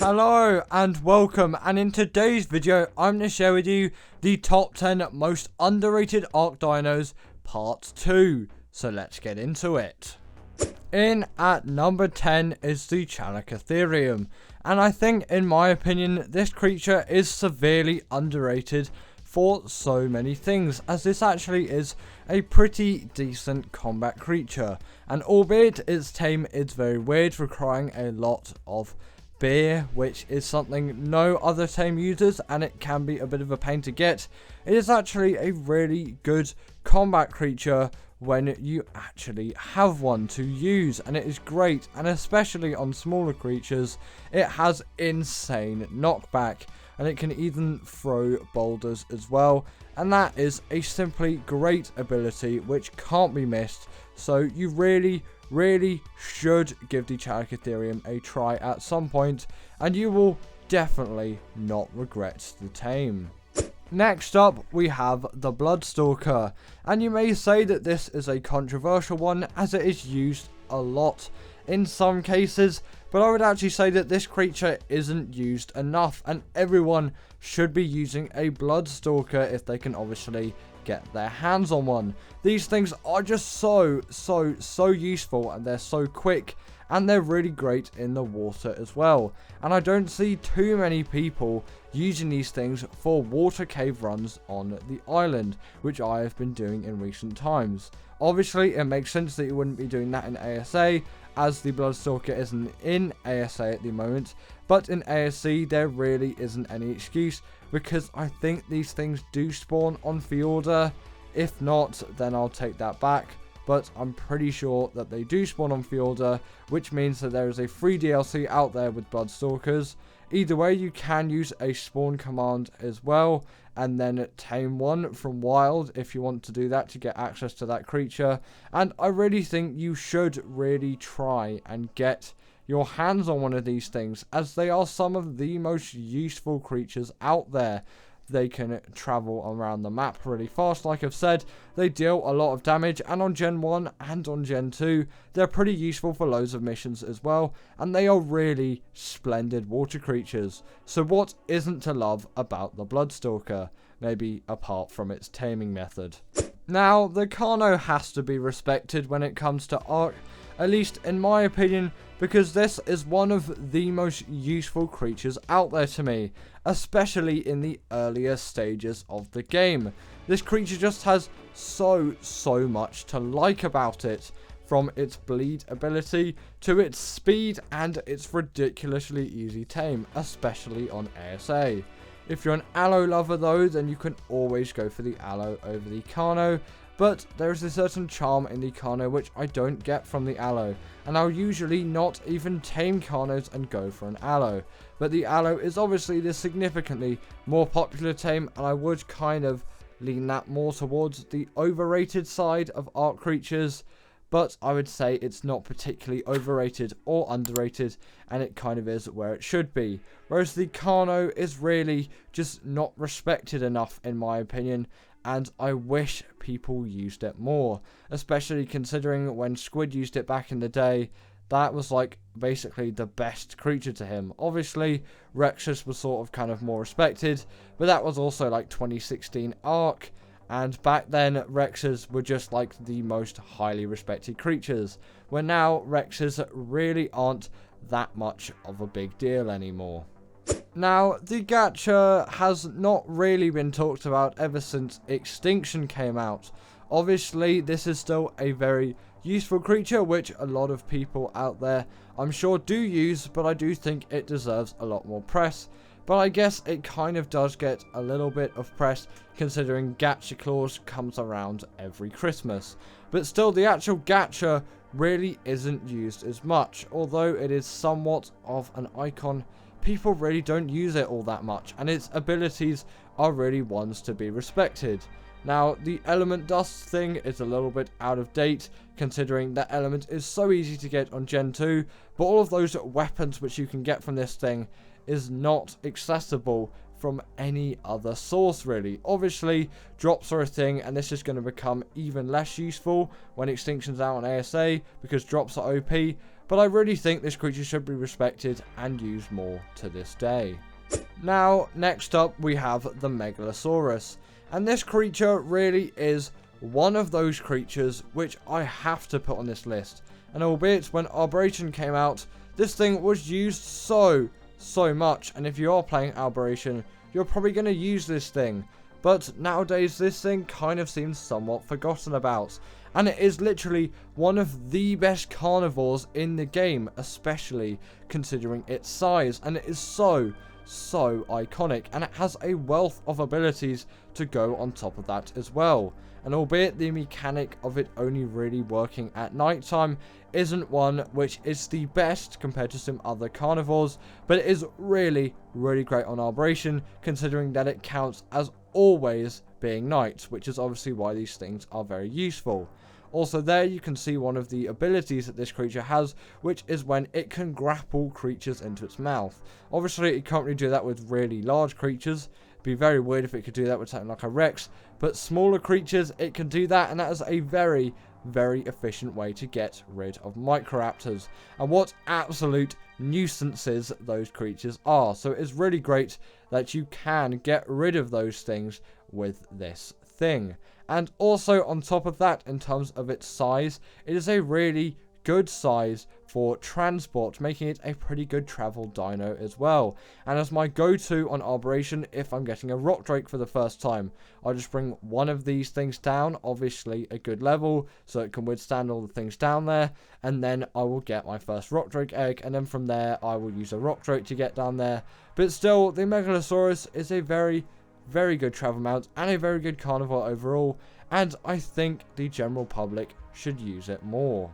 Hello and welcome, and in today's video I'm going to share with you the top 10 most underrated Ark Dinos part 2, so let's get into it. In at number 10 is the Chik Ethereum, and I think in my opinion this creature is severely underrated for so many things, as this actually is a pretty decent combat creature, and albeit its tame is very weird, requiring a lot of beer, which is something no other tame uses, and it can be a bit of a pain to get. It is actually a really good combat creature when you actually have one to use, and it is great, and especially on smaller creatures it has insane knockback, and it can even throw boulders as well, and that is a simply great ability which can't be missed. So you really should give the Chik Ethereum a try at some point, and you will definitely not regret the tame. Next up, we have the Stalker, and you may say that this is a controversial one as it is used a lot in some cases, but I would actually say that this creature isn't used enough, and everyone should be using a Stalker if they can obviously get their hands on one. These things are just so useful, and they're so quick, and they're really great in the water as well. And I don't see too many people using these things for water cave runs on the island, which I have been doing in recent times. Obviously, it makes sense that you wouldn't be doing that in ASA, as the Stalker isn't in ASA at the moment, but in ASC there really isn't any excuse, because I think these things do spawn on Fjorda. If not, then I'll take that back, but I'm pretty sure that they do spawn on Fjorda, which means that there is a free DLC out there with Stalkers. Either way, you can use a spawn command as well, and then tame one from wild if you want to do that to get access to that creature. And I really think you should really try and get your hands on one of these things, as they are some of the most useful creatures out there. They can travel around the map really fast, like I've said. They deal a lot of damage, and on Gen 1 and on Gen 2, they're pretty useful for loads of missions as well, and they are really splendid water creatures. So what isn't to love about the Stalker? Maybe apart from its taming method. Now, the Caro has to be respected when it comes to Ark, at least in my opinion, because this is one of the most useful creatures out there to me, especially in the earlier stages of the game. This creature just has so much to like about it, from its bleed ability to its speed and its ridiculously easy tame, especially on ASA. If you're an Aloe lover though, then you can always go for the Aloe over the Caro, but there is a certain charm in the Caro which I don't get from the Aloe, and I'll usually not even tame Caros and go for an Aloe. But the Aloe is obviously the significantly more popular tame, and I would kind of lean that more towards the overrated side of Ark creatures, but I would say it's not particularly overrated or underrated, and it kind of is where it should be. Whereas the Caro is really just not respected enough in my opinion, and I wish people used it more, especially considering when Squid used it back in the day, that was like basically the best creature to him. Obviously Rexus was sort of kind of more respected, but that was also like 2016 Ark, and back then Rexes were just like the most highly respected creatures, where now Rexes really aren't that much of a big deal anymore. Now, the gacha has not really been talked about ever since Extinction came out. Obviously, this is still a very useful creature, which a lot of people out there I'm sure do use, but I do think it deserves a lot more press. But I guess it kind of does get a little bit of press, considering Gacha Clause comes around every Christmas. But still, the actual gacha really isn't used as much, although it is somewhat of an icon. People really don't use it all that much, and its abilities are really ones to be respected. Now, the element dust thing is a little bit out of date, considering that element is so easy to get on Gen 2, but all of those weapons which you can get from this thing is not accessible from any other source really. Obviously, drops are a thing, and this is going to become even less useful when Extinction's out on ASA, because drops are OP, but I really think this creature should be respected and used more to this day. Now, next up we have the Megalosaurus, and this creature really is one of those creatures which I have to put on this list. And albeit when Arboration came out, this thing was used so much, and if you are playing Arboration, you're probably going to use this thing. But nowadays this thing kind of seems somewhat forgotten about, and it is literally one of the best carnivores in the game, especially considering its size, and it is so iconic, and it has a wealth of abilities to go on top of that as well. And albeit the mechanic of it only really working at nighttime isn't one which is the best compared to some other carnivores, but it is really great on Arboration, considering that it counts as always being night, which is obviously why these things are very useful. Also there you can see one of the abilities that this creature has, which is when it can grapple creatures into its mouth. Obviously it can't really do that with really large creatures. It'd be very weird if it could do that with something like a Rex, but smaller creatures it can do that, and that is a very efficient way to get rid of Microraptors, and what absolute nuisances those creatures are. So it is really great that you can get rid of those things with this thing. And also on top of that, in terms of its size, it is a really good size for transport, making it a pretty good travel dino as well. And as my go-to on Arboration, if I'm getting a Rock Drake for the first time, I'll just bring one of these things down, obviously a good level, so it can withstand all the things down there, and then I will get my first Rock Drake egg, and then from there I will use a Rock Drake to get down there. But still, the Megalosaurus is a very good travel mount and a very good carnivore overall, and I think the general public should use it more.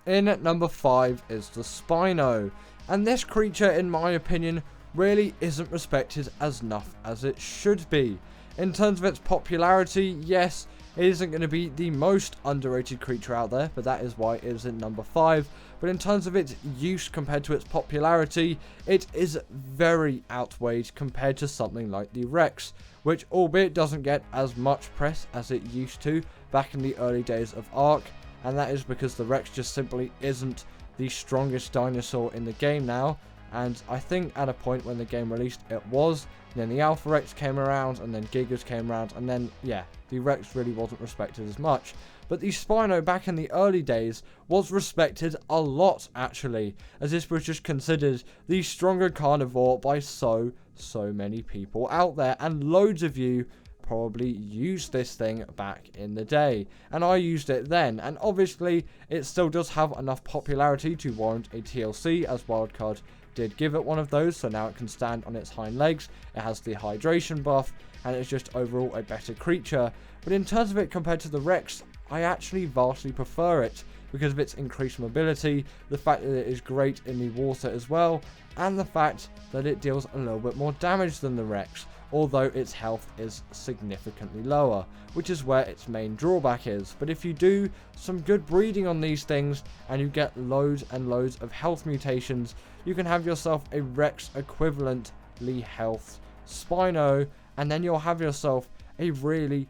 In at number 5 is the Spino, and this creature in my opinion really isn't respected as enough as it should be. In terms of its popularity, yes, it isn't going to be the most underrated creature out there, but that is why it is in number 5. But in terms of its use compared to its popularity, it is very outweighed compared to something like the Rex, which albeit doesn't get as much press as it used to back in the early days of Ark, and that is because the Rex just simply isn't the strongest dinosaur in the game now. And I think at a point when the game released it was, then the Alpha Rex came around, and then Gigas came around, and then yeah, the Rex really wasn't respected as much. But the Spino back in the early days was respected a lot actually, as this was just considered the stronger carnivore by so many people out there, and loads of you probably used this thing back in the day, and I used it then, and obviously it still does have enough popularity to warrant a TLC, as Wildcard did give it one of those, so now it can stand on its hind legs, it has the hydration buff, and it's just overall a better creature. But in terms of it compared to the Rex, I actually vastly prefer it because of its increased mobility, the fact that it is great in the water as well, and the fact that it deals a little bit more damage than the Rex, although its health is significantly lower, which is where its main drawback is. But if you do some good breeding on these things and you get loads and loads of health mutations, you can have yourself a Rex equivalently health Spino, and then you'll have yourself a really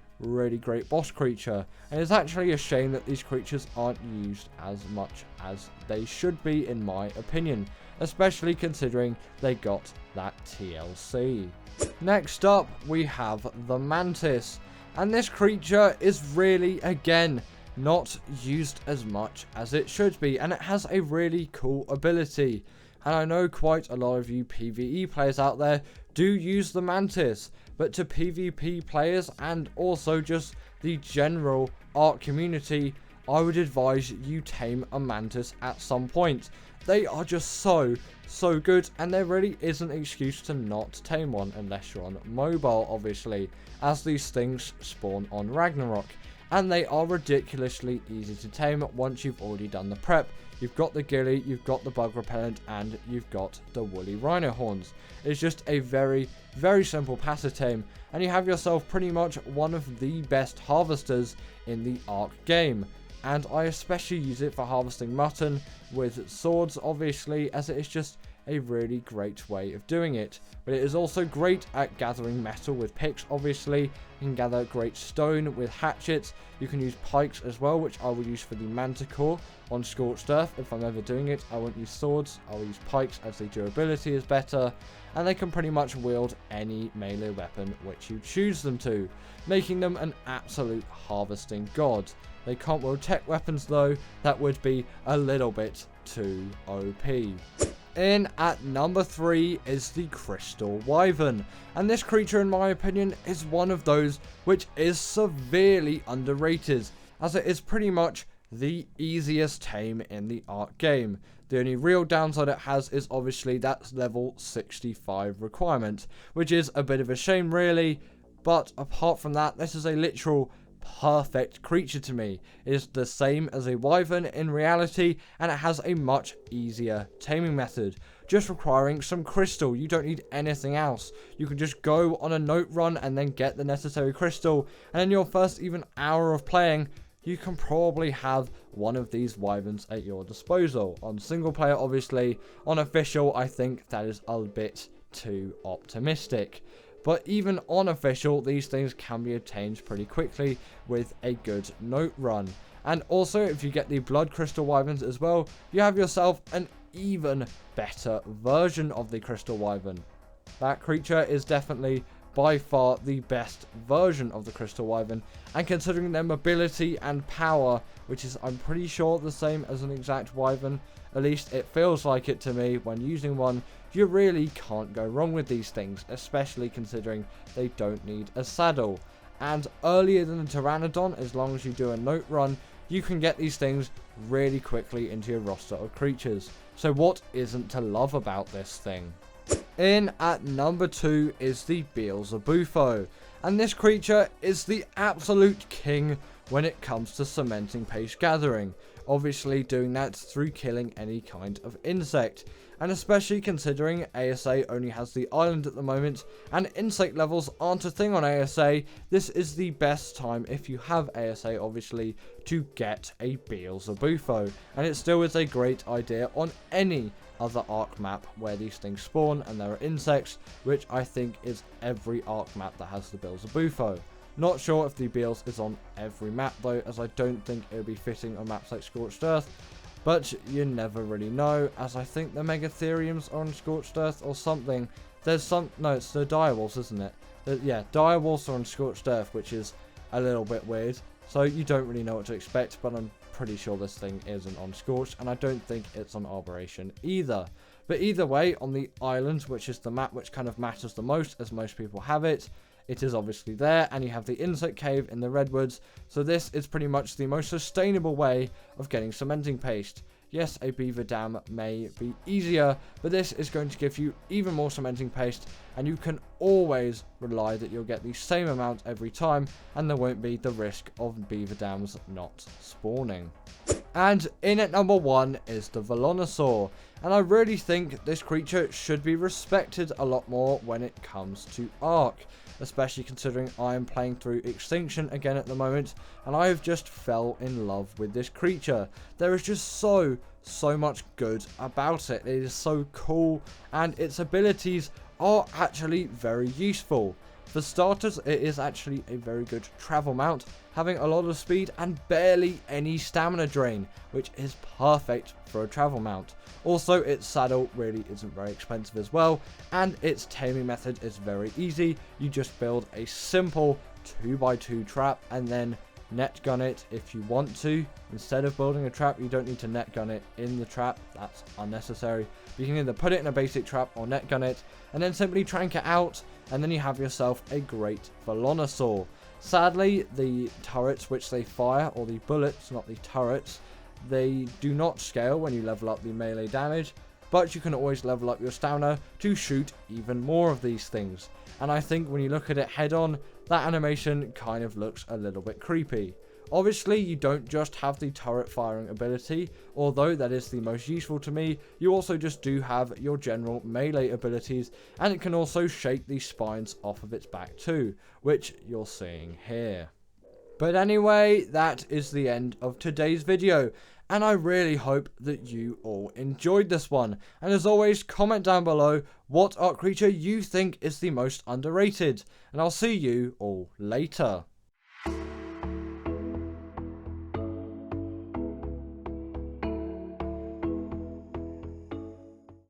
great boss creature. And it's actually a shame that these creatures aren't used as much as they should be, in my opinion, especially considering they got that TLC. Next up, we have the Mantis, and this creature is really, again, not used as much as it should be, and it has a really cool ability. And I know quite a lot of you PvE players out there do use the Mantis, but to PvP players and also just the general Ark community, I would advise you tame a Mantis at some point. They are just so good, and there really is an excuse to not tame one unless you're on mobile, obviously, as these things spawn on Ragnarok, and they are ridiculously easy to tame once you've already done the prep. You've got the ghillie, you've got the bug repellent, and you've got the woolly rhino horns. It's just a very simple passive tame, and you have yourself pretty much one of the best harvesters in the Ark game. And I especially use it for harvesting mutton with swords, obviously, as it is just a really great way of doing it. But it is also great at gathering metal with picks, obviously. You can gather great stone with hatchets. You can use pikes as well, which I will use for the manticore on Scorched Earth. If I'm ever doing it, I won't use swords. I'll use pikes as the durability is better. And they can pretty much wield any melee weapon which you choose them to, making them an absolute harvesting god. They can't wield tech weapons though, that would be a little bit too OP. In at number 3 is the Crystal Wyvern, and this creature in my opinion is one of those which is severely underrated, as it is pretty much the easiest tame in the Ark game. The only real downside it has is obviously that level 65 requirement, which is a bit of a shame really, but apart from that, this is a literal perfect creature to me. It is the same as a Wyvern in reality, and it has a much easier taming method, just requiring some crystal. You don't need anything else. You can just go on a note run and then get the necessary crystal, and in your first even hour of playing, you can probably have one of these Wyverns at your disposal. On single player, obviously. On official, I think that is a bit too optimistic. But even on official, these things can be obtained pretty quickly with a good note run. And also, if you get the Blood Crystal Wyverns as well, you have yourself an even better version of the Crystal Wyvern. That creature is definitely by far the best version of the Crystal Wyvern, and considering their mobility and power, which is I'm pretty sure the same as an exact Wyvern, at least it feels like it to me when using one, you really can't go wrong with these things, especially considering they don't need a saddle. And earlier than the Pteranodon, as long as you do a note run, you can get these things really quickly into your roster of creatures. So what isn't to love about this thing? In at number 2 is the Beelzebufo, and this creature is the absolute king when it comes to cementing paste gathering, obviously doing that through killing any kind of insect, and especially considering ASA only has the island at the moment and insect levels aren't a thing on ASA, this is the best time, if you have ASA obviously, to get a Beelzebufo, and it still is a great idea on any other Ark map where these things spawn and there are insects, which I think is every Ark map that has the Beelzebufo. Not sure if the Beels is on every map though, as I don't think it would be fitting on maps like Scorched Earth, but you never really know, as I think the Mega Ethereums are on Scorched Earth or something. There's some, no, it's the Direwolves, isn't it? Yeah, Direwolves are on Scorched Earth, which is a little bit weird, so you don't really know what to expect, but I'm pretty sure this thing isn't on Scorched, and I don't think it's on Arboration either. But either way, on the island, which is the map which kind of matters the most, as most people have it, it is obviously there, and you have the insect cave in the redwoods, so this is pretty much the most sustainable way of getting cementing paste. Yes, a beaver dam may be easier, but this is going to give you even more cementing paste, and you can always rely that you'll get the same amount every time, and there won't be the risk of beaver dams not spawning. And in at number 1 is the Velonasaur, and I really think this creature should be respected a lot more when it comes to Ark, especially considering I am playing through Extinction again at the moment, and I have just fell in love with this creature. There is just so much good about it. It is so cool, and its abilities are actually very useful. For starters, it is actually a very good travel mount, having a lot of speed and barely any stamina drain, which is perfect for a travel mount. Also, its saddle really isn't very expensive as well, and its taming method is very easy. You just build a simple 2x2 trap and then net gun it if you want to. Instead of building a trap, you don't need to net gun it in the trap, that's unnecessary. You can either put it in a basic trap or net gun it, and then simply trank it out, and then you have yourself a great Velonasaur. Sadly, the turrets which they fire, or the bullets, not the turrets, they do not scale when you level up the melee damage, but you can always level up your stamina to shoot even more of these things. And I think when you look at it head on, that animation kind of looks a little bit creepy. Obviously, you don't just have the turret firing ability, although that is the most useful to me. You also just do have your general melee abilities, and it can also shake the spines off of its back too, which you're seeing here. But anyway, that is the end of today's video. And I really hope that you all enjoyed this one. And as always, comment down below what Ark creature you think is the most underrated. And I'll see you all later.